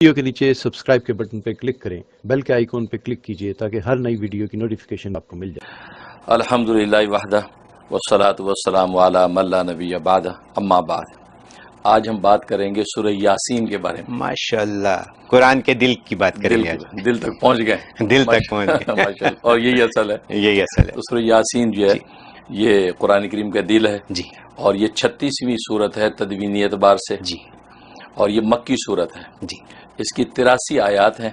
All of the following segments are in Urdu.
ویڈیو کے نیچے سبسکرائب کے بٹن پہ کلک کریں، بیل کے آئیکن پہ کلک کیجئے تاکہ ہر نئی ویڈیو کی نوٹیفیکیشن آپ کو مل جائے۔ الحمدللہ وحدہ والصلاة والسلام علی من لا نبی بعدہ، اما بعد۔ آج ہم بات کریں گے سورہ یاسین کے بارے میں۔ ماشاءاللہ، قرآن کے دل کی بات کریں گے۔ دل تک پہنچ گئے، دل تک پہنچ گئے، ماشاءاللہ، اور یہی اصل ہے، یہی اصل ہے۔ تو سورہ یاسین جو ہے یہ قرآن کریم کا دل ہے جی، اور یہ 36ویں صورت ہے تدوینی اعتبار سے جی، اور یہ مکی صورت ہے۔ جی، اس کی 83 آیات ہیں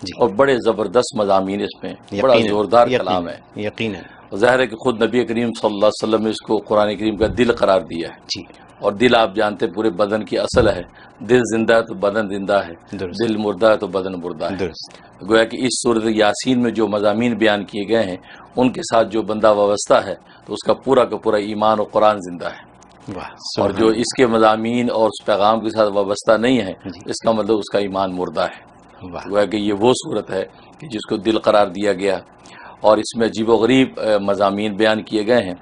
جی، اور بڑے زبردست مضامین اس میں، بڑا زوردار کلام ہے۔ یقیناً، ظاہر ہے کہ خود نبی کریم صلی اللہ علیہ وسلم نے اس کو قرآن کریم کا دل قرار دیا ہے، جی، اور دل آپ جانتے پورے بدن کی اصل ہے، دل زندہ ہے تو بدن زندہ ہے، درست، دل مردہ ہے تو بدن مردہ ہے۔ درست، گویا کہ اس سورۃ یاسین میں جو مضامین بیان کیے گئے ہیں ان کے ساتھ جو بندہ وابستہ ہے تو اس کا پورا ایمان اور قرآن زندہ ہے، واہ، اور جو اس کے مضامین اور اس پیغام کے ساتھ وابستہ نہیں ہے جی، اس کا مطلب اس کا ایمان مردہ ہے۔ واہ، گویا کہ یہ وہ صورت ہے کہ جس کو دل قرار دیا گیا، اور اس میں عجیب و غریب مضامین بیان کیے گئے ہیں،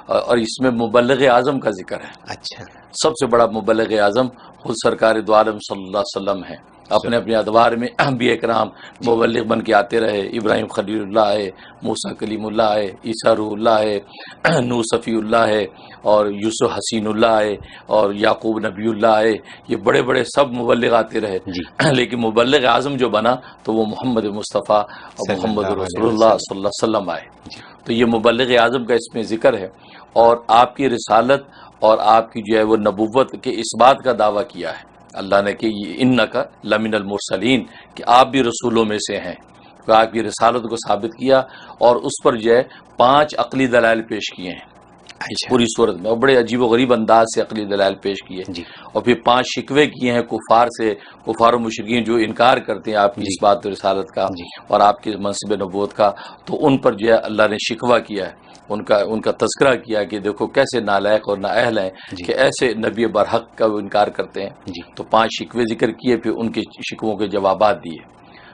اور اس میں مبلغ اعظم کا ذکر ہے۔ اچھا، سب سے بڑا مبلغ اعظم خود سرکار دو عالم صلی اللہ علیہ وسلم ہے۔ اپنے اپنے ادوار میں انبیاء کرام مبلغ بن کے آتے رہے، ابراہیم خلیل اللہ ہے، موسیٰ کلیم اللہ ہے، عیسیٰ روح اللہ ہے، نوح صفی اللہ ہے، اور یوسف حسین اللہ ہے، اور یعقوب نبی اللہ ہے۔ یہ بڑے بڑے سب مبلغ آتے رہے، لیکن مبلغ اعظم جو بنا تو وہ محمد مصطفیٰ اور محمد رسول اللہ صلی اللہ علیہ وسلم آئے۔ تو یہ مبلغ اعظم کا اس میں ذکر ہے، اور آپ کی رسالت اور آپ کی جو ہے وہ نبوت کے اس بات کا دعویٰ کیا ہے اللہ نے کہ انکا لمن المرسلین، کہ آپ بھی رسولوں میں سے ہیں۔ تو آپ کی رسالت کو ثابت کیا، اور اس پر جو ہے 5 عقلی دلائل پیش کیے ہیں پوری صورت میں، اور بڑے عجیب و غریب انداز سے عقلی دلائل پیش کیے، اور پھر 5 شکوے کیے ہیں کفار سے، کفار و مشرکین جو انکار کرتے ہیں آپ کی اس بات رسالت کا اور آپ کی منصب نبوت کا، تو ان پر جو ہے اللہ نے شکوہ کیا ہے، ان کا تذکرہ کیا کہ دیکھو کیسے نالائق اور نااہل ہیں کہ ایسے نبی برحق کا وہ انکار کرتے ہیں۔ تو 5 شکوے ذکر کیے، پھر ان کے شکووں کے جوابات دیے،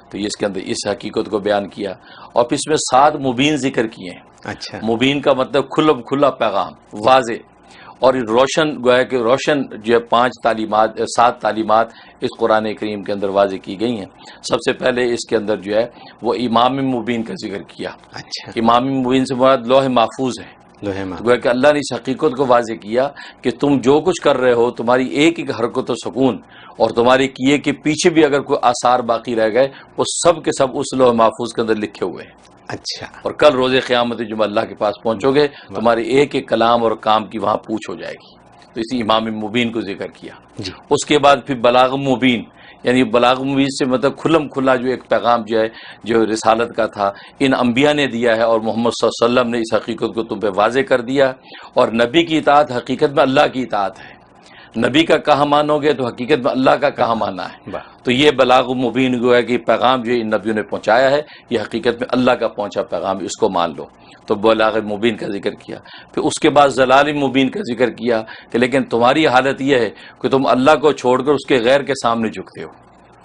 تو یہ اس کے اندر اس حقیقت کو بیان کیا، اور پھر اس میں 7 مبین ذکر کیے ہیں۔ اچھا، مبین کا مطلب کھلا پیغام، واضح، اور روشن، گویا کہ روشن جو ہے 7 تعلیمات اس قرآن کریم کے اندر واضح کی گئی ہیں۔ سب سے پہلے اس کے اندر جو ہے وہ امام مبین کا ذکر کیا۔ اچھا، امام مبین سے مراد لوح محفوظ ہے۔ گویا کہ اللہ نے اس حقیقت کو واضح کیا کہ تم جو کچھ کر رہے ہو، تمہاری ایک ایک حرکت و سکون، اور تمہارے کیے کے پیچھے بھی اگر کوئی آثار باقی رہ گئے، وہ سب کے سب اس لوح محفوظ کے اندر لکھے ہوئے ہیں۔ اچھا، اور کل روز قیامت جب اللہ کے پاس پہنچو گے، تمہارے ایک ایک کلام اور کام کی وہاں پوچھ ہو جائے گی۔ تو اسی امام مبین کو ذکر کیا۔ اس کے بعد پھر بلاغ مبین، یعنی بلاغ مبین سے مطلب کھلا جو ایک پیغام جو ہے جو رسالت کا تھا، ان انبیاء نے دیا ہے، اور محمد صلی اللہ علیہ وسلم نے اس حقیقت کو تم پہ واضح کر دیا، اور نبی کی اطاعت حقیقت میں اللہ کی اطاعت ہے۔ نبی کا کہا مانو گے تو حقیقت میں اللہ کا کہا ماننا ہے۔ تو یہ بلاغ مبین گویا کہ پیغام جو ان نبیوں نے پہنچایا ہے، یہ حقیقت میں اللہ کا پہنچا پیغام، اس کو مان لو۔ تو بلاغ مبین کا ذکر کیا۔ پھر اس کے بعد ضلال مبین کا ذکر کیا کہ لیکن تمہاری حالت یہ ہے کہ تم اللہ کو چھوڑ کر اس کے غیر کے سامنے جھکتے ہو،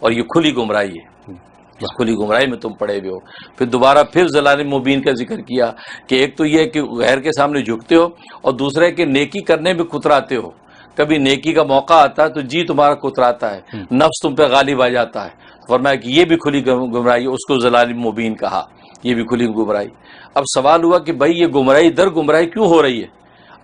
اور یہ کھلی گمراہی ہے، اس کھلی گمراہی میں تم پڑے ہوئے ہو۔ پھر دوبارہ پھر ضلال مبین کا ذکر کیا کہ ایک تو یہ کہ غیر کے سامنے جھکتے ہو، اور دوسرا ہے کہ نیکی کرنے میں کتراتے ہو۔ کبھی نیکی کا موقع آتا ہے تو جی تمہارا کتراتا ہے، نفس تم پہ غالب آ جاتا ہے۔ فرمایا کہ یہ بھی کھلی گمراہی، اس کو ضلال مبین کہا، یہ بھی کھلی گمراہی۔ اب سوال ہوا کہ بھائی یہ گمراہی در گمراہی کیوں ہو رہی ہے؟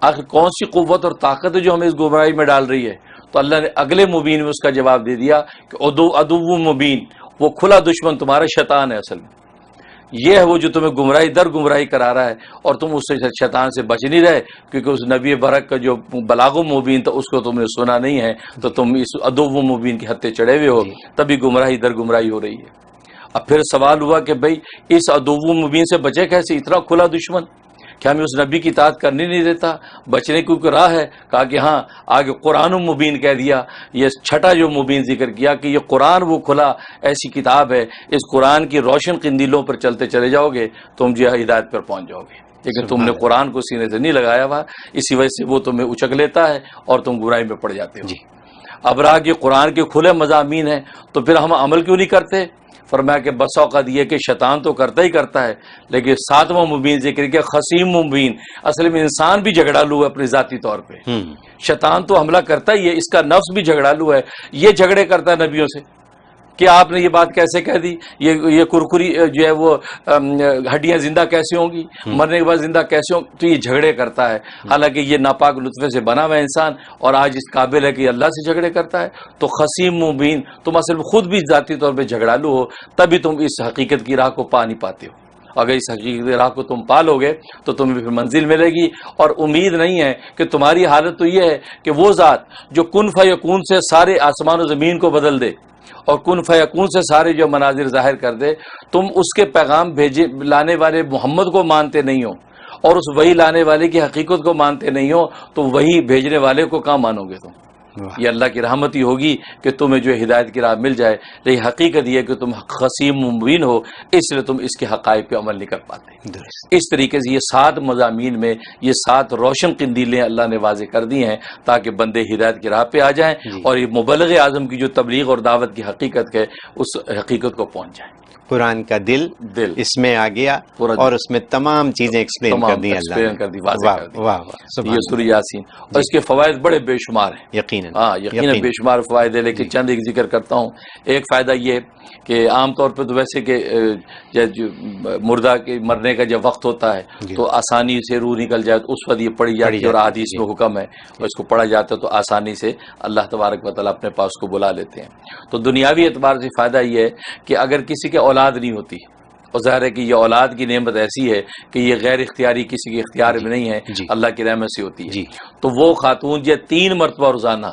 آخر کون سی قوت اور طاقت ہے جو ہمیں اس گمراہی میں ڈال رہی ہے؟ تو اللہ نے اگلے مبین میں اس کا جواب دے دیا کہ عدو مبین، وہ کھلا دشمن تمہارا شیطان ہے۔ اصل میں یہ ہے وہ جو تمہیں گمراہی در گمراہی کرا رہا ہے، اور تم اس سے شیطان سے بچ نہیں رہے، کیونکہ اس نبی برک کا جو بلاغ مبین تھا اس کو تم نے سنا نہیں ہے، تو تم اس عدو مبین کے ہتھے چڑھے ہوئے ہو، تبھی گمراہی در گمراہی ہو رہی ہے۔ اب پھر سوال ہوا کہ بھئی اس عدو مبین سے بچے کیسے؟ اتنا کھلا دشمن، کیا ہمیں اس نبی کی اطاعت کرنے نہیں دیتا؟ بچنے کی کوئی راہ ہے؟ کہا کہ ہاں، آگے قرآن مبین کہہ دیا۔ یہ چھٹا جو مبین ذکر کیا کہ یہ قرآن وہ کھلا ایسی کتاب ہے، اس قرآن کی روشن قندیلوں پر چلتے چلے جاؤ گے تم جو ہے ہدایت پر پہنچ جاؤ گے، لیکن تم نے قرآن کو سینے سے نہیں لگایا ہوا، اسی وجہ سے وہ تمہیں اچک لیتا ہے اور تم گمراہی میں پڑ جاتے ہو۔ اب رہا کہ قرآن کے کھلے مضامین ہیں تو پھر ہم عمل کیوں نہیں کرتے؟ فرمایا کہ بس اوقات یہ کہ شیطان تو کرتا ہی کرتا ہے، لیکن 7واں مبین ذکر کیا خصیم مبین، اصل میں انسان بھی جھگڑالو ہے اپنے ذاتی طور پہ۔ شیطان تو حملہ کرتا ہی ہے، اس کا نفس بھی جھگڑالو ہے، یہ جھگڑے کرتا ہے نبیوں سے، کہ آپ نے یہ بات کیسے کہہ دی, یہ کرکری جو ہے وہ ہڈیاں زندہ کیسے ہوں گی, مرنے کے بعد زندہ کیسے ہوں, تو یہ جھگڑے کرتا ہے. حالانکہ یہ ناپاک لطفے سے بنا ہوا انسان اور آج اس قابل ہے کہ اللہ سے جھگڑے کرتا ہے. تو خصیم مبین, تم اصل میں خود بھی ذاتی طور پہ جھگڑالو ہو, تبھی تم اس حقیقت کی راہ کو پا نہیں پاتے ہو. اگر اس حقیقت راہ کو تم پالو گے تو تمہیں پھر منزل ملے گی. اور امید نہیں ہے کہ تمہاری حالت تو یہ ہے کہ وہ ذات جو کن فیکون سے سارے آسمان و زمین کو بدل دے اور کن فیکون سے سارے جو مناظر ظاہر کر دے, تم اس کے پیغام بھیجے لانے والے محمد کو مانتے نہیں ہو اور اس وہی لانے والے کی حقیقت کو مانتے نہیں ہو, تو وہی بھیجنے والے کو کہاں مانو گے تم؟ یہ اللہ کی رحمت ہی ہوگی کہ تمہیں جو ہدایت کی راہ مل جائے. لیکن حقیقت یہ ہے کہ تم خصیم مبین ہو, اس لیے تم اس کے حقائق پہ عمل نہیں کر پاتے. اس طریقے سے یہ 7 مضامین میں یہ 7 روشن قندیلیں اللہ نے واضح کر دی ہیں تاکہ بندے ہدایت کی راہ پہ آ جائیں اور یہ مبلغ اعظم کی جو تبلیغ اور دعوت کی حقیقت ہے اس حقیقت کو پہنچ جائیں. قرآن کا دل اس میں آ گیا اور اس میں تمام چیزیں ایکسپلین کر دی اللہ نے. واہ واہ, یہ سورہ یاسین, اور اس کے فوائد بڑے بے شمار ہیں. یقیناً یقیناً بے شمار فوائد ہے, لیکن چند ایک ذکر کرتا ہوں. ایک فائدہ یہ کہ عام طور پہ تو ویسے کہ مردہ کے مرنے کا جب وقت ہوتا ہے تو آسانی سے روح نکل جائے تو اس وقت یہ پڑھی جاتی ہے, اور حدیث میں حکم ہے اور اس کو پڑھا جاتا ہے تو آسانی سے اللہ تبارک و تعالیٰ اپنے پاس کو بلا لیتے ہیں. تو دنیاوی اعتبار سے فائدہ یہ ہے کہ اگر کسی کے اولاد نہیں ہوتی, اور ظاہر ہے کہ یہ اولاد کی نعمت ایسی ہے کہ یہ غیر اختیاری کسی کے اختیار میں نہیں ہے, اللہ کی رحمت سے ہوتی ہے, تو وہ خاتون جو 3 مرتبہ روزانہ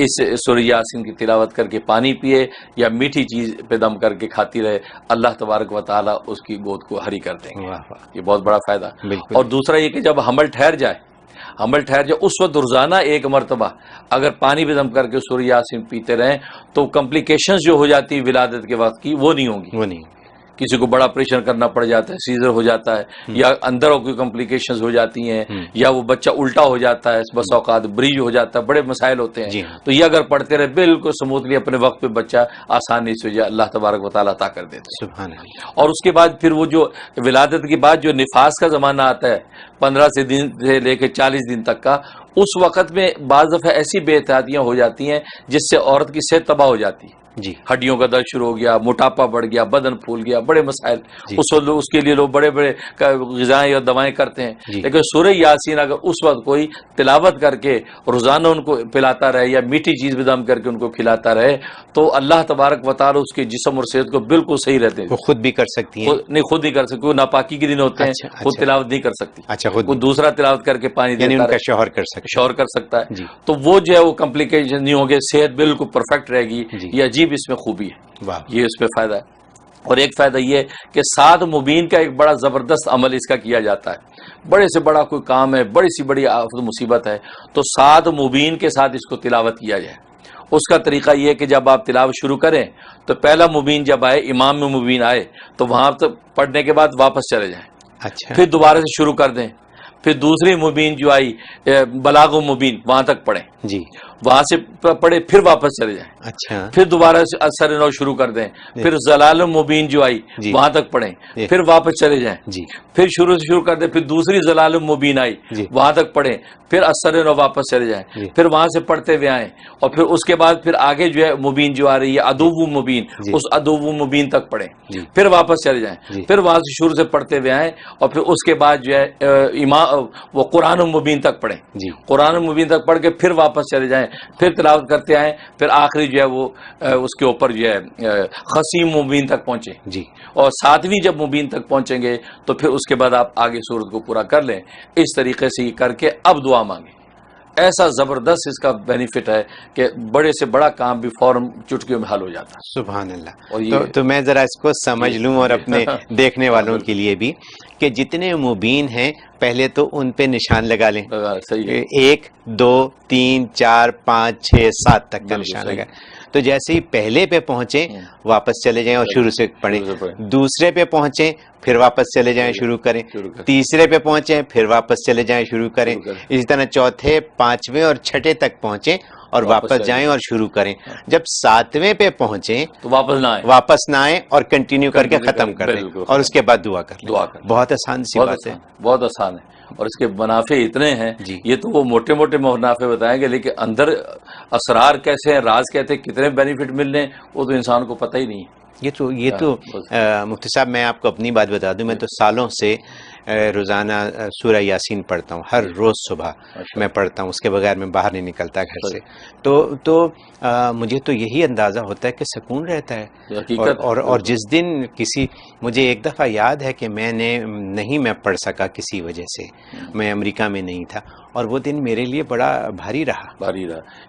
اس سورہ یاسین کی تلاوت کر کے پانی پیے یا میٹھی چیز پہ دم کر کے کھاتی رہے, اللہ تبارک و تعالیٰ اس کی گود کو ہری کر دیں گے. یہ بہت بڑا فائدہ. اور دوسرا یہ کہ جب حمل ٹھہر جائے اس وقت روزانہ 1 مرتبہ اگر پانی پہ دم کر کے سورہ یاسین پیتے رہیں تو کمپلیکیشنز جو ہو جاتی ہیں ولادت کے وقت کی وہ نہیں ہوں گی. کسی کو بڑا آپریشن کرنا پڑ جاتا ہے, سیزر ہو جاتا ہے, یا اندر کوئی کمپلیکیشنز ہو جاتی ہیں, یا وہ بچہ الٹا ہو جاتا ہے, بس اوقات بریج ہو جاتا ہے, بڑے مسائل ہوتے ہیں. تو یہ اگر پڑھتے رہے بالکل سموتھلی اپنے وقت پہ بچہ آسانی سے اللہ تبارک و تعالیٰ عطا کر دیتے ہیں. اور اس کے بعد پھر وہ جو ولادت کے بعد جو نفاس کا زمانہ آتا ہے 15 دن سے لے کے 40 دن تک کا, اس وقت میں بعض دفعہ ایسی بے احتیاطیاں ہو جاتی ہیں جس سے عورت کی صحت تباہ ہو جاتی ہے. ہڈیوں کا درد شروع ہو گیا, موٹاپا بڑھ گیا, بدن پھول گیا, بڑے مسائل. اس کے لیے لوگ بڑے بڑے غذائیں اور دوائیں کرتے ہیں. لیکن سورہ یاسین اگر اس وقت کوئی تلاوت کر کے روزانہ ان کو پلاتا رہے یا میٹھی چیز بھی دم کر کے ان کو کھلاتا رہے تو اللہ تبارک و تعالیٰ اس کے جسم اور صحت کو بالکل صحیح رہتے ہیں. وہ خود بھی کر سکتی ہیں؟ نہیں, خود نہیں کر سکتی. وہ ناپاکی کے دن ہوتے ہیں, خود تلاوت نہیں کر سکتی. وہ دوسرا تلاوت کر کے پانی دیتا ہے, شوہر کر سکتا ہے. تو وہ جو ہے وہ کمپلیکیشن نہیں ہوگی, صحت بالکل پرفیکٹ رہے گی. یہ عجیب اس میں خوبی ہے, یہ اس میں فائدہ ہے. اور ایک فائدہ یہ کہ 7 مبین کا ایک بڑا زبردست عمل اس کا کیا جاتا ہے. بڑے سے بڑا کوئی کام ہے, بڑی سی بڑی آفت مصیبت ہے, تو 7 مبین کے ساتھ اس کو تلاوت کیا جائے. اس کا طریقہ یہ ہے کہ جب آپ تلاوت شروع کریں تو پہلا مبین جب آئے, امام میں مبین آئے تو وہاں پڑھنے کے بعد واپس چلے جائیں. پھر دوبارہ سے شروع کر دیں. پھر دوسری مبین جو آئی بلاغ مبین, وہاں تک پڑھیں, وہاں سے پڑھے پھر واپس چلے جائیں. پھر دوبارہ سے اثر نو شروع کر دیں. پھر ضلال مبین جو آئی وہاں تک پڑھیں, پھر واپس چلے جائیں. پھر شروع سے شروع کر دیں. پھر دوسری ضلال مبین آئی, وہاں تک پڑھیں, پھر اثر نو واپس چلے جائیں. پھر وہاں سے پڑھتے ہوئے آئیں, اور پھر اس کے بعد پھر آگے جو ہے مبین جو آ رہی ہے ادو مبین, اس ادو مبین تک پڑھیں, پھر واپس چلے جائیں. پھر وہاں سے شروع سے پڑھتے ہوئے آئیں, اور پھر اس کے بعد جو ہے وہ قرآن مبین تک پڑھیں. قرآن مبین تک پڑھ کے پھر واپس چلے جائیں, پھر تلاوت کرتے آئیں. پھر آخری جو ہے وہ اس کے اوپر جو ہے خصیم مبین تک پہنچے. اور 7ویں جب مبین تک پہنچیں گے تو پھر اس کے بعد آپ آگے سورت کو پورا کر لیں. اس طریقے سے یہ کر کے اب دعا مانگیں. ایسا زبردست اس کا بینیفٹ ہے کہ بڑے سے بڑا کام بھی فوراً چٹکیوں میں حل ہو جاتا ہے. سبحان اللہ. تو میں ذرا اس کو سمجھ لوں اور اپنے دیکھنے والوں کے لیے بھی کہ جتنے مبین ہیں پہلے تو ان پہ نشان لگا لیں. 1 2 3 4 5 6 7 تک کا نشان لگا. تو جیسے ہی پہلے پہ پہنچیں واپس چلے جائیں اور شروع سے پڑھیں. دوسرے پہ پہنچیں پھر واپس چلے جائیں شروع کریں. تیسرے پہ پہنچیں پھر واپس چلے جائیں شروع کریں. اسی طرح چوتھے 5ویں اور 6ٹھے تک پہنچیں اور واپس جائیں اور شروع کریں. جب 7ویں پہ پہنچیں تو واپس نہ آئیں اور کنٹینیو کر کے ختم کر دیں اور اس کے بعد دعا کر لیں. بہت آسان سی بات ہے, بہت آسان ہے. اور اس کے منافع اتنے ہیں, یہ تو وہ موٹے موٹے منافع بتائیں گے, لیکن اندر اسرار کیسے ہیں, راز کہتے ہیں, کتنے بینیفٹ مل رہے ہیں, وہ تو انسان کو پتہ ہی نہیں ہے. یہ تو مفتی صاحب میں آپ کو اپنی بات بتا دوں, میں تو سالوں سے روزانہ سورہ یاسین پڑھتا ہوں, ہر روز صبح میں پڑھتا ہوں, اس کے بغیر میں باہر نہیں نکلتا گھر سے. تو مجھے تو یہی اندازہ ہوتا ہے کہ سکون رہتا ہے. اور جس دن مجھے ایک دفعہ یاد ہے کہ میں پڑھ سکا کسی وجہ سے, میں امریکہ میں نہیں تھا, اور وہ دن میرے لیے بڑا بھاری رہا.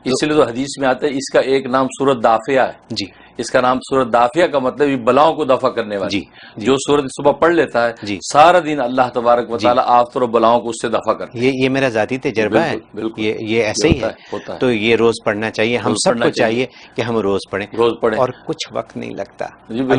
اس لیے تو حدیث میں آتا ہے اس کا ایک نام سورۃ دافیہ ہے. جی, اس کا نام سورۃ دافیہ کا مطلب یہ بلاؤں کو دفع کرنے والی. جو سورۃ صبح پڑھ لیتا ہے سارا دن اللہ تبارک و تعالیٰ آفت اور بلاؤں کو اس سے دفع کرتا ہے. یہ میرا ذاتی تجربہ ہے, یہ ایسے ہی ہے. تو یہ روز پڑھنا چاہیے, ہم سب کو چاہیے کہ ہم روز پڑھیں, اور کچھ وقت نہیں لگتا.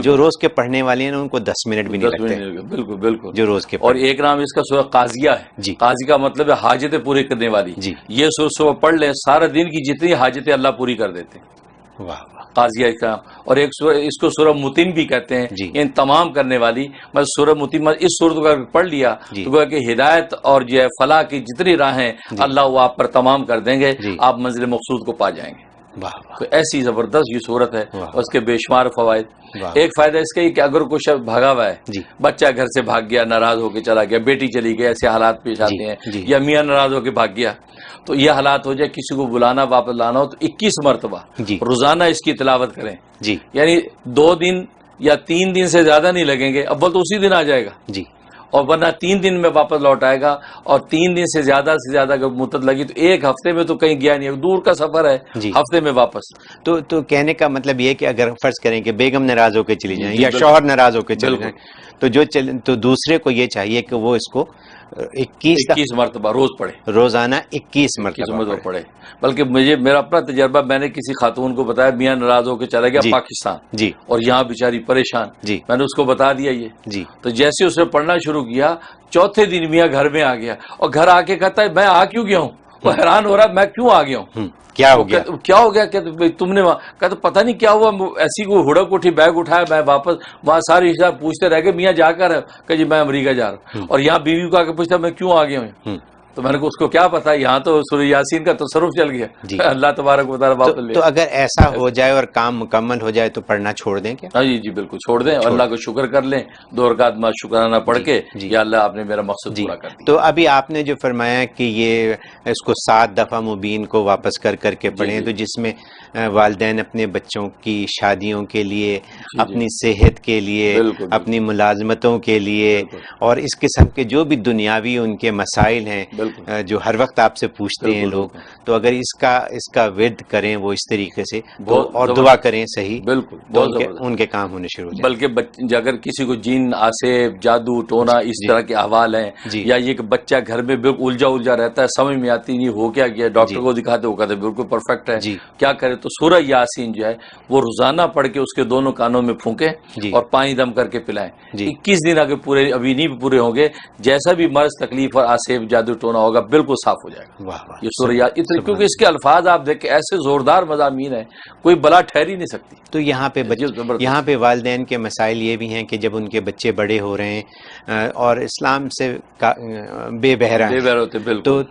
جو روز کے پڑھنے والے ہیں ان کو 10 منٹ بھی نہیں لگتے. بالکل جو روز کے. اور ایک نام اس کا سورۃ قاضیہ ہے. قاضی کا مطلب ہے حاجتیں پوری کرنے والی. یہ سورۃ صبح پڑھ لیں, سارا دن کی جتنی حاجتیں اللہ پوری کر دیتے ہیں. قاضیہ کا. اور ایک اس کو سورہ متم بھی کہتے ہیں, ان تمام کرنے والی. میں سورہ متم اس سورت کو پڑھ لیا تو گویا کہ ہدایت اور جو ہے فلاح کی جتنی راہیں اللہ وہ آپ پر تمام کر دیں گے, آپ منزل مقصود کو پا جائیں گے. تو ایسی زبردست یہ صورت ہے, اور اس کے بے شمار فوائد. ایک فائدہ اس کا ہی کہ اگر کوئی شخص بھاگا ہوا ہے, بچہ گھر سے بھاگ گیا, ناراض ہو کے چلا گیا, بیٹی چلی گئی, ایسے حالات پیش آتے ہیں, یا میاں ناراض ہو کے بھاگ گیا, تو یہ حالات ہو جائے, کسی کو بلانا واپس لانا ہو تو 21 مرتبہ روزانہ اس کی تلاوت کریں. یعنی 2 دن یا 3 دن سے زیادہ نہیں لگیں گے, اول تو اسی دن آ جائے گا, اور ورنہ 3 دن میں واپس لوٹ آئے گا. اور 3 دن سے زیادہ اگر مدت لگی تو 1 ہفتے میں تو کہیں گیا نہیں, دور کا سفر ہے, ہفتے میں واپس. تو کہنے کا مطلب یہ کہ اگر فرض کریں کہ بیگم ناراض ہو کے چلی جائیں یا شوہر ناراض ہو کے چلے جائیں, تو دوسرے کو یہ چاہیے کہ وہ اس کو 21 مرتبہ روز پڑھے, روزانہ 21 مرتبہ پڑھے. بلکہ میرا اپنا تجربہ, میں نے کسی خاتون کو بتایا, میاں ناراض ہو کے چلا گیا پاکستان, اور یہاں بیچاری پریشان. میں نے اس کو بتا دیا یہ, تو جیسے اس نے پڑھنا شروع کیا, چوتھے دن میاں گھر میں آ گیا, اور گھر آ کے کہتا ہے میں آ کیوں گیا ہوں. وہ حیران ہو رہا ہے میں کیوں آ گیا ہوں, کیا ہو گیا, کہ تم نے کہا پتہ نہیں کیا ہوا, ایسی کوئی ہڑک اٹھی, بیگ اٹھایا, میں واپس وہاں ساری حساب پوچھتے رہ گئے, میاں جا کر کہ جی میں امریکہ جا رہا ہوں. اور یہاں بیوی کو آ کے پوچھتا میں کیوں آ گیا ہوں, تو میں نے کہا اس کو کیا پتا, یہاں تو سورہ یاسین کا تصرف چل گیا. اللہ تبارک و تعالیٰ واپس لے. تو اگر ایسا ہو جائے اور کام مکمل ہو جائے تو پڑھنا چھوڑ دیں کیا؟ جی بالکل چھوڑ دیں, اور اللہ کو شکر کر لیں, 2 رکعت میں شکرانہ پڑھ کے, یا اللہ آپ نے میرا مقصد پورا کر دیا. تو ابھی آپ نے جو فرمایا کہ یہ اس کو 7 دفعہ مبین کو واپس کر کے پڑھیں, تو جس میں والدین اپنے بچوں کی شادیوں کے لیے, اپنی صحت کے لیے, اپنی ملازمتوں کے لیے, اور اس قسم کے جو بھی دنیاوی ان کے مسائل ہیں جو ہر وقت آپ سے پوچھتے ہیں لوگ, تو اگر اس کا ورد کریں وہ اس طریقے سے, اور دعا کریں صحیح, بالکل ان کے کام ہونے شروع ہو جائیں. بلکہ اگر کسی کو جن, آسیب, جادو ٹونا اس طرح کے احوال ہیں, یا یہ کہ بچہ گھر میں بالکل الجھا رہتا ہے, سمجھ میں آتی نہیں ہو کیا گیا, ڈاکٹر کو دکھاتے, وہ کہتے بالکل پرفیکٹ ہے, کیا کرے, تو سورہ یاسین جو ہے وہ روزانہ پڑھ کے اس کے دونوں کانوں میں پھونکیں, اور پانی دم کر کے پلائیں. 21 دن اگر پورے ابھی نہیں پورے ہوں گے, جیسا بھی مرض, تکلیف اور آسیب, جادو ٹونا ہوگا بالکل صاف ہو جائے گا. یہ سورہ یاسین, کیونکہ اس کے الفاظ آپ دیکھیں ایسے زوردار مضامین ہیں, کوئی بلا ٹھہر ہی نہیں سکتی. تو یہاں پہ والدین کے مسائل یہ بھی ہیں کہ جب ان کے بچے بڑے ہو رہے ہیں اور اسلام سے بے بہرا ہیں,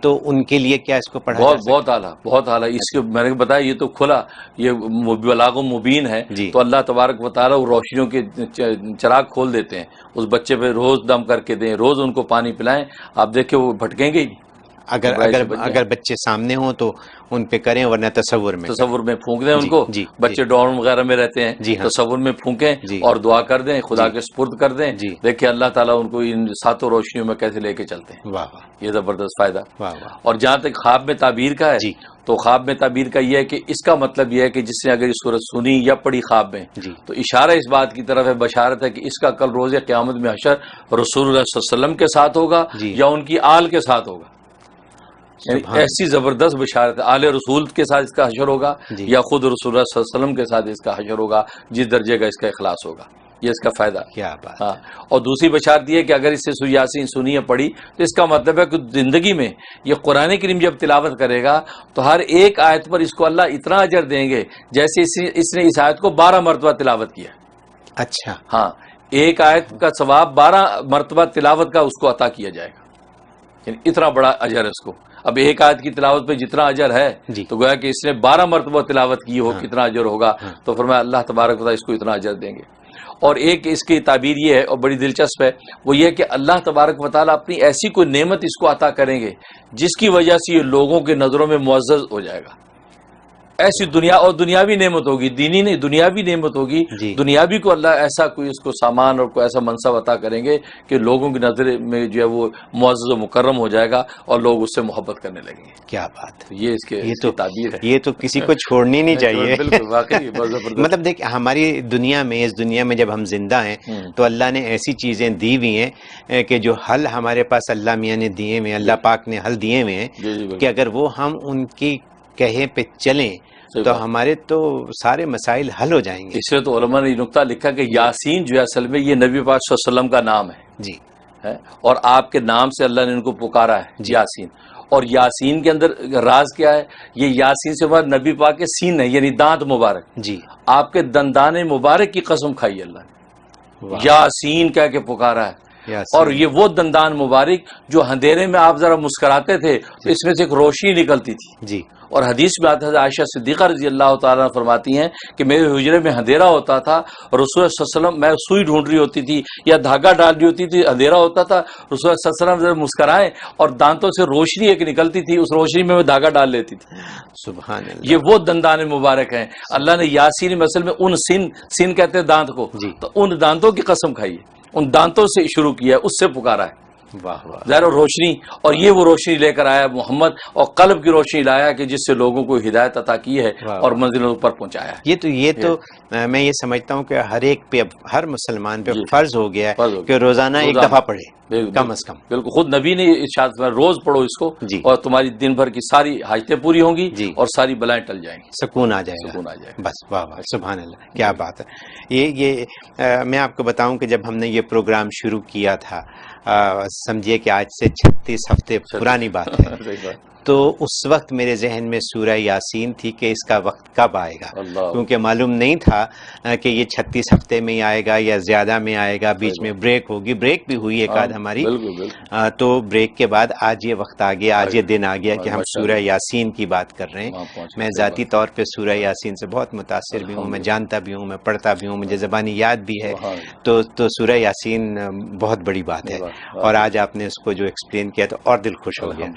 تو ان کے لیے کیا اس کو پڑھا بہت اعلیٰ. اس کے میں نے بتایا یہ تو کھلا, یہ بلاغ مبین ہے, تو اللہ تبارک و تعالیٰ روشنیوں کے چراغ کھول دیتے ہیں. اس بچے پہ روز دم کر کے دیں, روز ان کو پانی پلائیں, آپ دیکھیں وہ بھٹکیں گے ہی. اگر بچے سامنے ہوں تو ان پہ کریں, ورنہ تصور میں پھونک دیں ان کو. بچے ڈورم وغیرہ میں رہتے ہیں, تصور میں پھونکیں اور دعا کر دیں, خدا کے سپرد کر دیں. دیکھیں اللہ تعالیٰ ان کو ان 7 روشنیوں میں کیسے لے کے چلتے ہیں. یہ زبردست فائدہ. اور جہاں تک خواب میں تعبیر کا ہے, تو خواب میں تعبیر کا یہ ہے کہ اس کا مطلب یہ ہے کہ جس نے اگر یہ سورت سنی یا پڑھی خواب میں, تو اشارہ اس بات کی طرف ہے, بشارت ہے کہ اس کا کل روز قیامت میں حشر رسول اللہ صلی اللہ علیہ وسلم کے ساتھ ہوگا, یا ان کی آل کے ساتھ ہوگا. یعنی ایسی زبردست بشارت ہے, آل رسول کے ساتھ اس کا حشر ہوگا, یا خود رسول اللہ صلی اللہ علیہ وسلم کے ساتھ اس کا حشر ہوگا, جس درجے کا اس کا اخلاص ہوگا. یہ اس کا فائدہ. کیا بات. ہاں. اور دوسری بشارت یہ ہے کہ اگر اس سے سورہ یاسین سنی ہے پڑھی تو اس کا مطلب ہے کہ زندگی میں یہ قرآن کریم جب تلاوت کرے گا تو ہر ایک آیت پر اس کو اللہ اتنا اجر دیں گے جیسے اس نے اس آیت کو 12 مرتبہ تلاوت کیا. اچھا. ہاں, ایک آیت کا ثواب 12 مرتبہ تلاوت کا اس کو عطا کیا جائے گا, یعنی اتنا بڑا اجر ہے اس کو. اب ایک آیت کی تلاوت پہ جتنا اجر ہے تو گویا کہ اس نے 12 مرتبہ تلاوت کی ہو, کتنا اجر ہوگا. تو فرمایا اللہ تبارک و تعالیٰ اس کو اتنا اجر دیں گے. اور ایک اس کی تعبیر یہ ہے اور بڑی دلچسپ ہے, وہ یہ کہ اللہ تبارک و تعالیٰ اپنی ایسی کوئی نعمت اس کو عطا کریں گے جس کی وجہ سے یہ لوگوں کے نظروں میں معزز ہو جائے گا. ایسی دنیا اور دنیاوی نعمت ہوگی, دینی نہیں دنیاوی نعمت ہوگی. دنیاوی کو اللہ ایسا کوئی اس کو سامان اور کوئی ایسا منصب عطا کریں گے کہ لوگوں کی نظر میں جو ہے وہ معزز و مکرم ہو جائے گا اور لوگ اس سے محبت کرنے لگیں گے. کیا بات. یہ اس کے یہ تعبیر ہے. یہ تو کسی کو چھوڑنی نہیں چاہیے. بالکل واقعی مطلب دیکھ ہماری دنیا میں, اس دنیا میں جب ہم زندہ ہیں تو اللہ نے ایسی چیزیں دی ہوئی ہیں کہ جو حل ہمارے پاس اللہ میاں نے دیے ہوئے ہیں, اللہ پاک نے حل دیے ہوئے ہیں کہ اگر وہ ہم ان کی کہے پہ چلیں تو ہمارے تو سارے مسائل حل ہو جائیں گے. اس لیے تو علماء نے یہ نقطہ لکھا کہ یاسین جو ہے اصل میں یہ نبی پاک صلی اللہ علیہ وسلم کا نام ہے. جی. اور آپ کے نام سے اللہ نے ان کو پکارا ہے یاسین. اور یاسین کے اندر راز کیا ہے, یہ یاسین سے بعد نبی پاک کے سین ہے یعنی دانت مبارک. جی. آپ کے دندان مبارک کی قسم کھائی اللہ نے, یاسین کہہ کے پکارا ہے. اور یہ وہ دندان مبارک جو اندھیرے میں آپ ذرا مسکراتے تھے تو اس میں سے ایک روشنی نکلتی تھی. جی. اور حدیث میں آتا ہے عائشہ صدیقہ رضی اللہ تعالیٰ فرماتی ہیں کہ میرے حجرے میں اندھیرا ہوتا تھا, رسول صلی اللہ علیہ وسلم, میں سوئی ڈھونڈ رہی ہوتی تھی یا دھاگا ڈال رہی ہوتی تھی, اندھیرا ہوتا تھا, رسول صلی اللہ علیہ وسلم مسکرائے اور دانتوں سے روشنی ایک نکلتی تھی, اس روشنی میں میں دھاگا ڈال لیتی تھی. سبحان اللہ. یہ وہ دندان مبارک ہیں. اللہ نے یاسین مثل میں ان سن کہتے ہیں دانت کو, تو ان دانتوں کی قسم کھائی ہے, ان دانتوں سے شروع کیا ہے, اس سے پکارا ہے. ظاہر روشنی, اور یہ وہ روشنی لے کر آیا محمد, اور قلب کی روشنی لایا کہ جس سے لوگوں کو ہدایت عطا کی ہے اور منزلوں پر پہنچایا ہے. یہ تو میں یہ سمجھتا ہوں کہ ہر ایک پہ, ہر مسلمان پہ فرض ہو گیا ہے کہ روزانہ ایک دفعہ پڑھے کم از کم. بالکل, خود نبی نے ارشاد فرمایا روز پڑھو اس کو اور تمہاری دن بھر کی ساری حاجتیں پوری ہوں گی اور ساری بلائیں ٹل جائیں گی, سکون آ جائے گا. بس واہ واہ سبحان اللہ, کیا بات ہے. یہ میں آپ کو بتاؤں کہ جب ہم نے یہ پروگرام شروع کیا تھا, سمجھیے کہ آج سے 36 ہفتے پرانی بات ہے, تو اس وقت میرے ذہن میں سورہ یاسین تھی کہ اس کا وقت کب آئے گا, کیونکہ معلوم نہیں تھا کہ یہ 36 ہفتے میں ہی آئے گا یا زیادہ میں آئے گا. بیچ میں بریک ہوگی, بریک بھی ہوئی ایک آدھ ہماری, تو بریک کے بعد آج یہ وقت آ گیا, آج یہ دن آ گیا کہ ہم سورہ یاسین کی بات کر رہے ہیں. میں ذاتی طور پہ سورہ یاسین سے بہت متاثر بھی ہوں, میں جانتا بھی ہوں, میں پڑھتا بھی ہوں, مجھے زبانی یاد بھی ہے. تو سورہ یاسین بہت بڑی بات ہے, اور آج آپ نے اس کو جو ایکسپلین کیا تو اور دل خوش ہو گیا.